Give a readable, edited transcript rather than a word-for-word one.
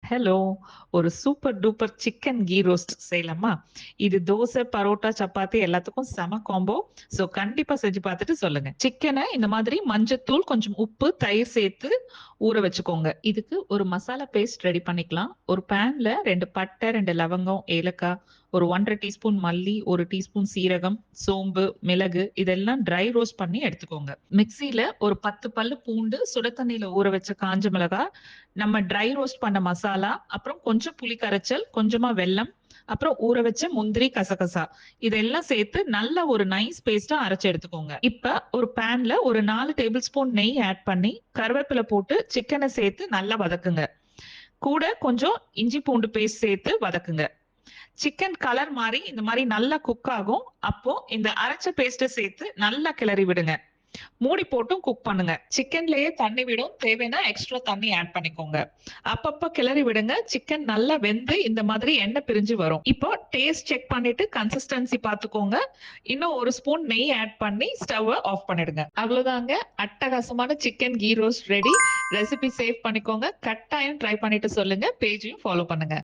Hello! ஒரு super duper chicken ghee roast செய்யலாமா? இது தோசை, பரோட்டா, சப்பாத்தி எல்லாத்துக்கும் செம காம்போ. ஸோ கண்டிப்பா செஞ்சு பார்த்துட்டு சொல்லுங்க. சிக்கன இந்த மாதிரி மஞ்சத்தூள், கொஞ்சம் உப்பு, தயிர் சேர்த்து ஊற வச்சுக்கோங்க. இதுக்கு ஒரு மசாலா பேஸ்ட் ரெடி பண்ணிக்கலாம். ஒரு பேன்ல 2 பட்டை, 2 லவங்கம், ஏலக்காய், ஒரு 1 1/2 டீஸ்பூன் மல்லி, 1 டீஸ்பூன் சீரகம், சோம்பு, மிளகு இதெல்லாம் ட்ரை ரோஸ்ட் பண்ணி எடுத்துக்கோங்க. மிக்ஸியில ஒரு 10 பல்லு பூண்டு, சுட தண்ணீல ஊற வச்ச காஞ்ச மிளகாய், நம்ம ட்ரை ரோஸ்ட் பண்ண மசாலா, அப்புறம் கொஞ்சம் புளி கரைச்சல், கொஞ்சமா வெல்லம், அப்புறம் ஊற வச்ச முந்திரி, கசகசா இதெல்லாம் சேர்த்து நல்ல ஒரு நைஸ் பேஸ்ட்டா அரைச்சு எடுத்துக்கோங்க. இப்ப ஒரு பேன்ல ஒரு 4 டேபிள் ஸ்பூன் நெய் ஆட் பண்ணி, கருவேப்பில போட்டு சிக்கன சேர்த்து நல்லா வதக்குங்க. கூட கொஞ்சம் இஞ்சி பூண்டு பேஸ்ட் சேர்த்து வதக்குங்க. சிக்கன் கலர் மாறி இந்த மாரி நல்லா குக் ஆகும். அப்போ இந்த அரைச்ச பேஸ்ட்ட சேர்த்து நல்லா கிளறி விடுங்க. மூடி போட்டும் குக் பண்ணுங்க. சிக்கன்லயே தண்ணி விடும். தேவைன்னா எக்ஸ்ட்ரா தண்ணி ஆட் பண்ணிக்கோங்க. அப்பப்ப கிளறி விடுங்க. சிக்கன் நல்லா வெந்து இந்த மாதிரி எண்ணெய் பிரிஞ்சு வரும். இப்போ டேஸ்ட் செக் பண்ணிட்டு கன்சிஸ்டன்சி பார்த்துக்கோங்க. இன்னும் 1 ஸ்பூன் நெய் ஆட் பண்ணி ஸ்டவ்வ ஆஃப் பண்ணிடுங்க. அவ்வளோதாங்க. அட்டகாசமான chicken ghee roast ready. Recipe save பண்ணிக்கோங்க. கட்டாயம் ட்ரை பண்ணிட்டு சொல்லுங்க. பேஜையும் ஃபாலோ பண்ணுங்க.